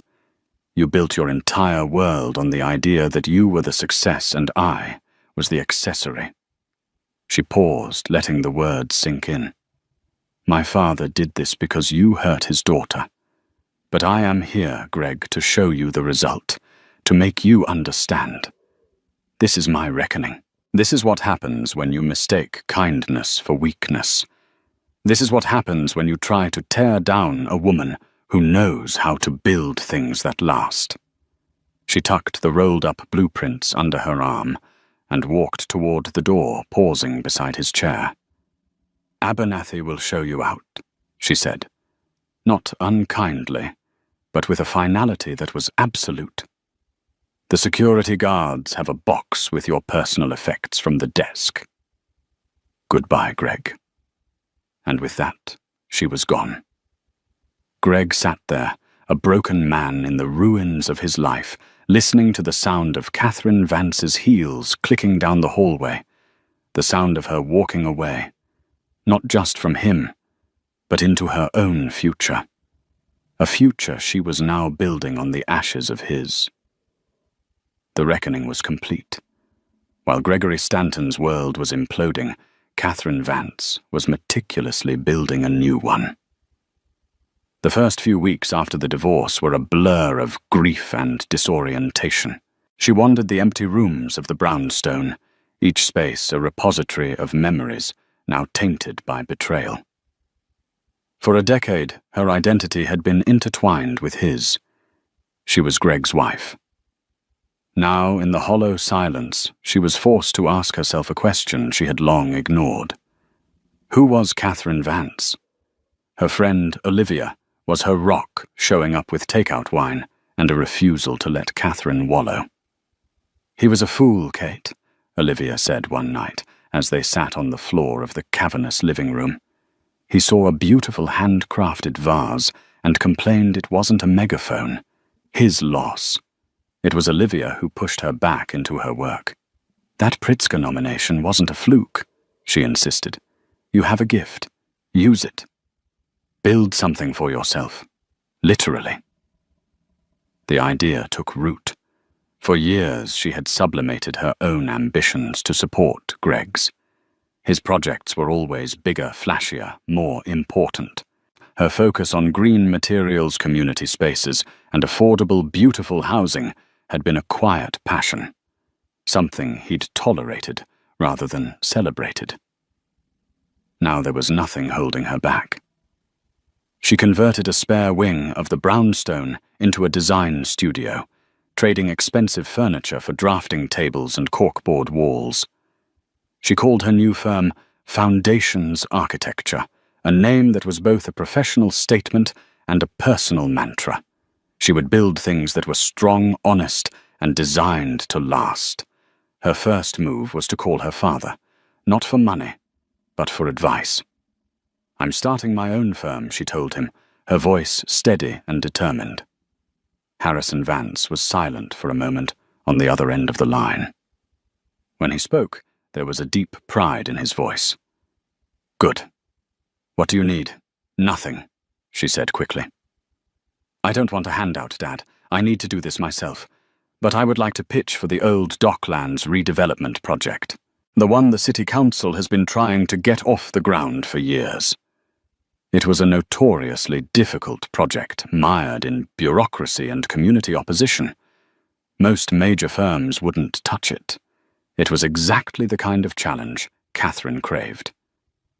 You built your entire world on the idea that you were the success and I was the accessory." She paused, letting the words sink in. "My father did this because you hurt his daughter. But I am here, Greg, to show you the result, to make you understand. This is my reckoning. This is what happens when you mistake kindness for weakness. This is what happens when you try to tear down a woman who knows how to build things that last." She tucked the rolled-up blueprints under her arm and walked toward the door, pausing beside his chair. "Abernathy will show you out," she said, not unkindly, but with a finality that was absolute. "The security guards have a box with your personal effects from the desk. Goodbye, Greg." And with that, she was gone. Greg sat there, a broken man in the ruins of his life, listening to the sound of Catherine Vance's heels clicking down the hallway, the sound of her walking away, not just from him, but into her own future, a future she was now building on the ashes of his. The reckoning was complete. While Gregory Stanton's world was imploding, Catherine Vance was meticulously building a new one. The first few weeks after the divorce were a blur of grief and disorientation. She wandered the empty rooms of the brownstone, each space a repository of memories now tainted by betrayal. For a decade, her identity had been intertwined with his. She was Greg's wife. Now, in the hollow silence, she was forced to ask herself a question she had long ignored. Who was Catherine Vance? Her friend, Olivia, was her rock, showing up with takeout wine and a refusal to let Catherine wallow. "He was a fool, Kate," Olivia said one night, as they sat on the floor of the cavernous living room. "He saw a beautiful handcrafted vase and complained it wasn't a megaphone. His loss. It was Olivia who pushed her back into her work. That Pritzker nomination wasn't a fluke," she insisted. "You have a gift. Use it. Build something for yourself. Literally." The idea took root. For years she had sublimated her own ambitions to support Greg's. His projects were always bigger, flashier, more important. Her focus on green materials, community spaces, and affordable, beautiful housing had been a quiet passion, something he'd tolerated rather than celebrated. Now there was nothing holding her back. She converted a spare wing of the brownstone into a design studio, trading expensive furniture for drafting tables and corkboard walls. She called her new firm Foundations Architecture, a name that was both a professional statement and a personal mantra. She would build things that were strong, honest, and designed to last. Her first move was to call her father, not for money, but for advice. "I'm starting my own firm," she told him, her voice steady and determined. Harrison Vance was silent for a moment on the other end of the line. When he spoke, there was a deep pride in his voice. "Good. What do you need?" "Nothing," she said quickly. "I don't want a handout, Dad. I need to do this myself. But I would like to pitch for the old Docklands redevelopment project, the one the City Council has been trying to get off the ground for years." It was a notoriously difficult project, mired in bureaucracy and community opposition. Most major firms wouldn't touch it. It was exactly the kind of challenge Catherine craved.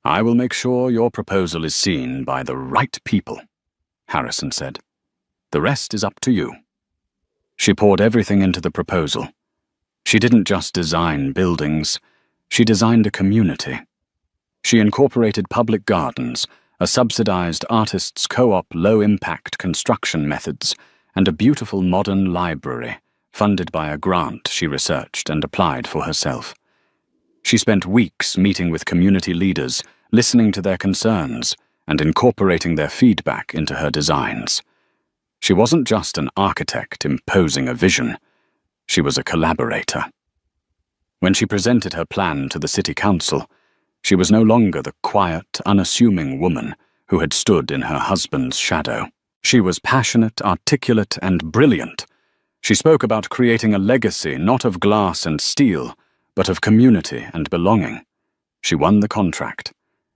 "I will make sure your proposal is seen by the right people," Harrison said. "The rest is up to you." She poured everything into the proposal. She didn't just design buildings, she designed a community. She incorporated public gardens, a subsidized artists' co-op low-impact construction methods, and a beautiful modern library, funded by a grant she researched and applied for herself. She spent weeks meeting with community leaders, listening to their concerns, and incorporating their feedback into her designs. She wasn't just an architect imposing a vision. She was a collaborator. When she presented her plan to the city council, she was no longer the quiet, unassuming woman who had stood in her husband's shadow. She was passionate, articulate, and brilliant. She spoke about creating a legacy not of glass and steel, but of community and belonging. She won the contract.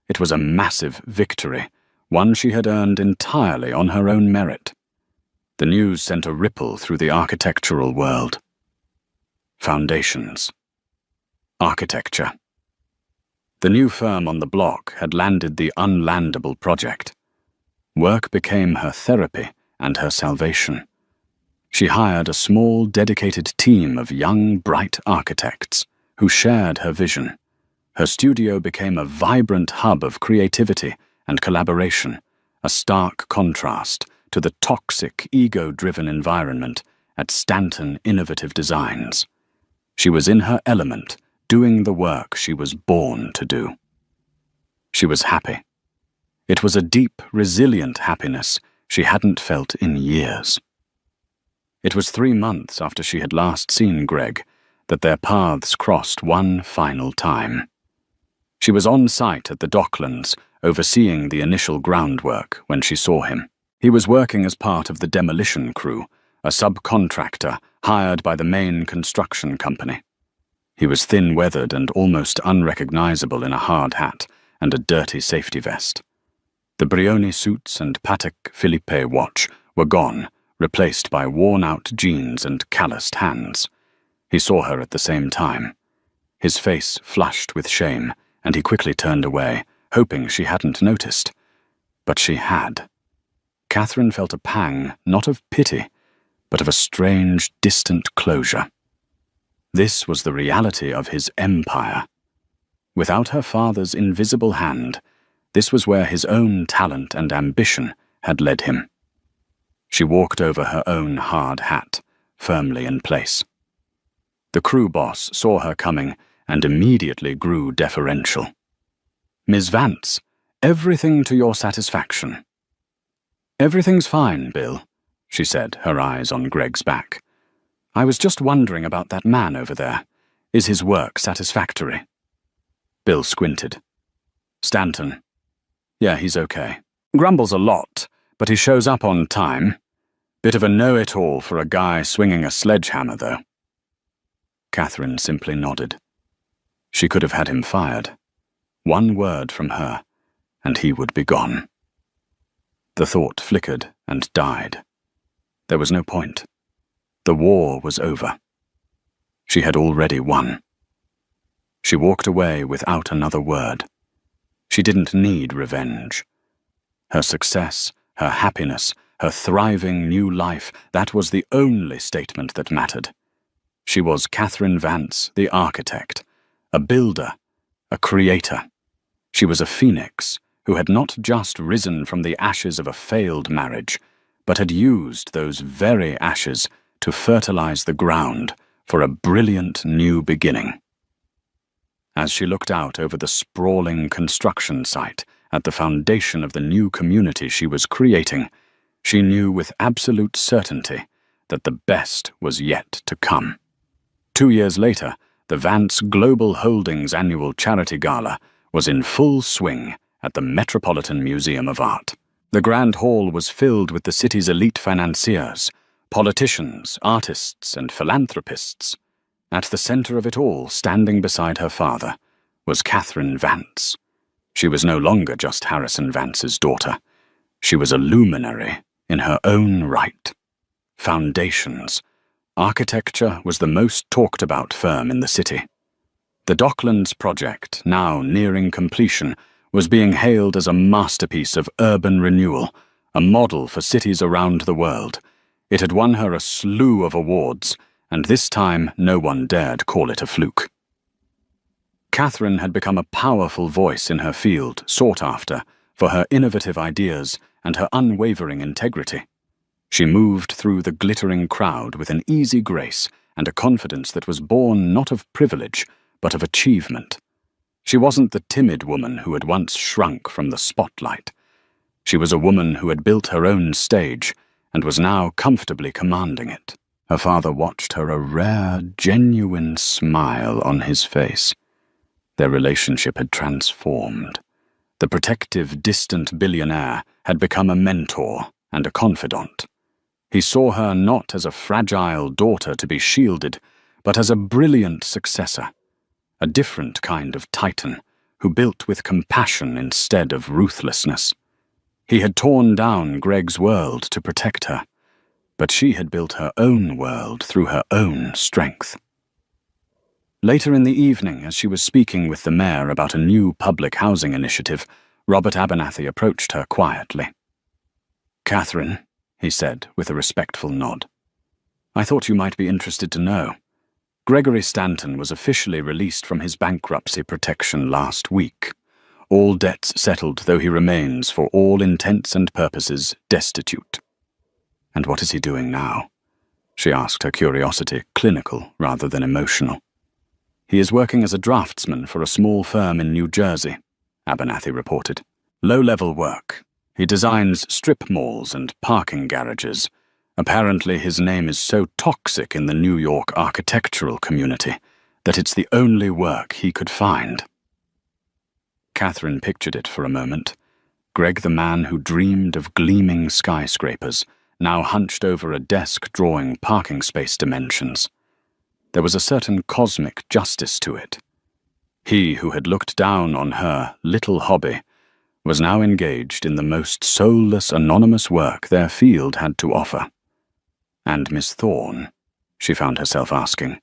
It was a massive victory, one she had earned entirely on her own merit. The news sent a ripple through the architectural world. Foundations. Architecture. The new firm on the block had landed the unlandable project. Work became her therapy and her salvation. She hired a small, dedicated team of young, bright architects who shared her vision. Her studio became a vibrant hub of creativity and collaboration, a stark contrast to the toxic, ego-driven environment at Stanton Innovative Designs. She was in her element, doing the work she was born to do. She was happy. It was a deep, resilient happiness she hadn't felt in years. It was 3 months after she had last seen Greg that their paths crossed one final time. She was on site at the Docklands, overseeing the initial groundwork when she saw him. He was working as part of the demolition crew, a subcontractor hired by the main construction company. He was thin-weathered and almost unrecognizable in a hard hat and a dirty safety vest. The Brioni suits and Patek Philippe watch were gone, replaced by worn-out jeans and calloused hands. He saw her at the same time. His face flushed with shame, and he quickly turned away, hoping she hadn't noticed. But she had. Catherine felt a pang, not of pity, but of a strange, distant closure. This was the reality of his empire. Without her father's invisible hand, this was where his own talent and ambition had led him. She walked over her own hard hat, firmly in place. The crew boss saw her coming and immediately grew deferential. "Miss Vance, everything to your satisfaction." "Everything's fine, Bill," she said, her eyes on Greg's back. "I was just wondering about that man over there. Is his work satisfactory?" Bill squinted. "Stanton. Yeah, he's okay. Grumbles a lot, but he shows up on time. Bit of a know-it-all for a guy swinging a sledgehammer, though." Catherine simply nodded. She could have had him fired. One word from her, and he would be gone. The thought flickered and died. There was no point. The war was over. She had already won. She walked away without another word. She didn't need revenge. Her success, her happiness, her thriving new life, that was the only statement that mattered. She was Catherine Vance, the architect, a builder, a creator. She was a phoenix who had not just risen from the ashes of a failed marriage, but had used those very ashes to fertilize the ground for a brilliant new beginning. As she looked out over the sprawling construction site at the foundation of the new community she was creating, she knew with absolute certainty that the best was yet to come. 2 years later, the Vance Global Holdings annual charity gala was in full swing at the Metropolitan Museum of Art. The Grand Hall was filled with the city's elite financiers, politicians, artists, and philanthropists. At the center of it all, standing beside her father, was Catherine Vance. She was no longer just Harrison Vance's daughter. She was a luminary in her own right. Foundations. Architecture was the most talked-about firm in the city. The Docklands project, now nearing completion, was being hailed as a masterpiece of urban renewal, a model for cities around the world. It had won her a slew of awards, and this time no one dared call it a fluke. Catherine had become a powerful voice in her field, sought after for her innovative ideas and her unwavering integrity. She moved through the glittering crowd with an easy grace and a confidence that was born not of privilege, but of achievement. She wasn't the timid woman who had once shrunk from the spotlight. She was a woman who had built her own stage and was now comfortably commanding it. Her father watched her, a rare, genuine smile on his face. Their relationship had transformed. The protective, distant billionaire had become a mentor and a confidant. He saw her not as a fragile daughter to be shielded, but as a brilliant successor, a different kind of titan who built with compassion instead of ruthlessness. He had torn down Greg's world to protect her, but she had built her own world through her own strength. Later in the evening, as she was speaking with the mayor about a new public housing initiative, Robert Abernathy approached her quietly. "Catherine," he said with a respectful nod, "I thought you might be interested to know. Gregory Stanton was officially released from his bankruptcy protection last week. All debts settled, though he remains, for all intents and purposes, destitute." "And what is he doing now?" she asked, her curiosity clinical rather than emotional. "He is working as a draftsman for a small firm in New Jersey," Abernathy reported. "Low-level work. He designs strip malls and parking garages. Apparently his name is so toxic in the New York architectural community that it's the only work he could find." Catherine pictured it for a moment. Greg, the man who dreamed of gleaming skyscrapers, now hunched over a desk drawing parking space dimensions. There was a certain cosmic justice to it. He who had looked down on her little hobby was now engaged in the most soulless, anonymous work their field had to offer. And Miss Thorne, she found herself asking.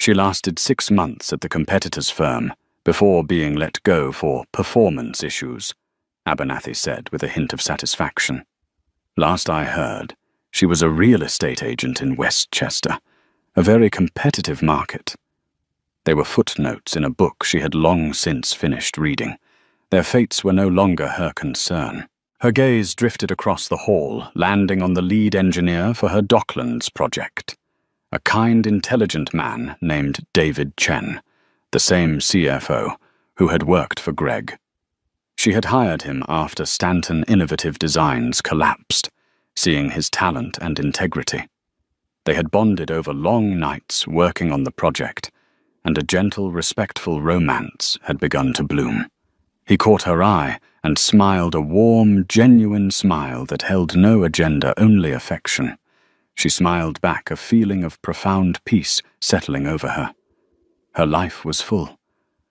She lasted 6 months at the competitor's firm before being let go for performance issues, Abernathy said with a hint of satisfaction. "Last I heard, she was a real estate agent in Westchester, a very competitive market." They were footnotes in a book she had long since finished reading. Their fates were no longer her concern. Her gaze drifted across the hall, landing on the lead engineer for her Docklands project, a kind, intelligent man named David Chen, the same CFO who had worked for Greg. She had hired him after Stanton Innovative Designs collapsed, seeing his talent and integrity. They had bonded over long nights working on the project, and a gentle, respectful romance had begun to bloom. He caught her eye and smiled a warm, genuine smile that held no agenda, only affection. She smiled back, a feeling of profound peace settling over her. Her life was full,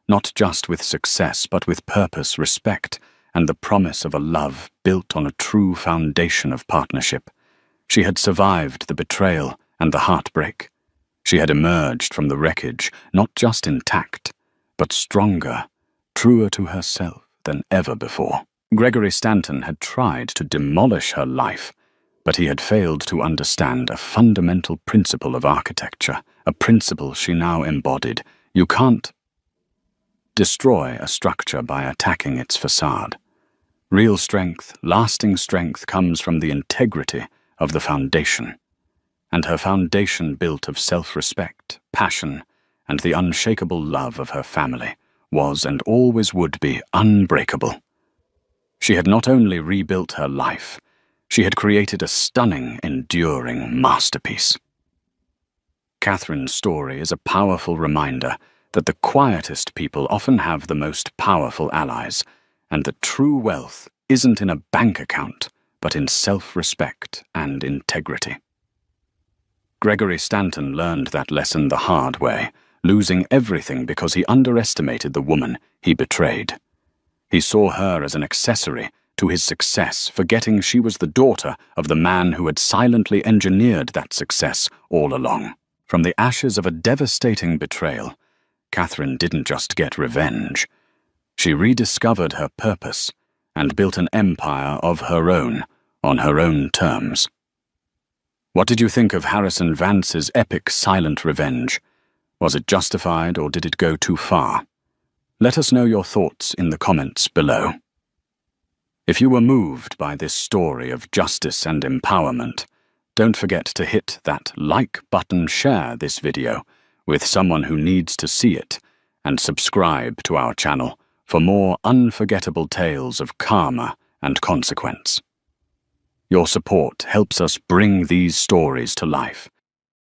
not just with success, but with purpose, respect, and the promise of a love built on a true foundation of partnership. She had survived the betrayal and the heartbreak. She had emerged from the wreckage, not just intact, but stronger, truer to herself than ever before. Gregory Stanton had tried to demolish her life, but he had failed to understand a fundamental principle of architecture, a principle she now embodied. You can't destroy a structure by attacking its facade. Real strength, lasting strength, comes from the integrity of the foundation. And her foundation, built of self-respect, passion, and the unshakable love of her family, was and always would be unbreakable. She had not only rebuilt her life, she had created a stunning, enduring masterpiece. Catherine's story is a powerful reminder that the quietest people often have the most powerful allies, and that true wealth isn't in a bank account, but in self-respect and integrity. Gregory Stanton learned that lesson the hard way, losing everything because he underestimated the woman he betrayed. He saw her as an accessory to his success, forgetting she was the daughter of the man who had silently engineered that success all along. From the ashes of a devastating betrayal, Catherine didn't just get revenge. She rediscovered her purpose and built an empire of her own, on her own terms. What did you think of Harrison Vance's epic silent revenge? Was it justified, or did it go too far? Let us know your thoughts in the comments below. If you were moved by this story of justice and empowerment, don't forget to hit that like button, share this video with someone who needs to see it, and subscribe to our channel for more unforgettable tales of karma and consequence. Your support helps us bring these stories to life.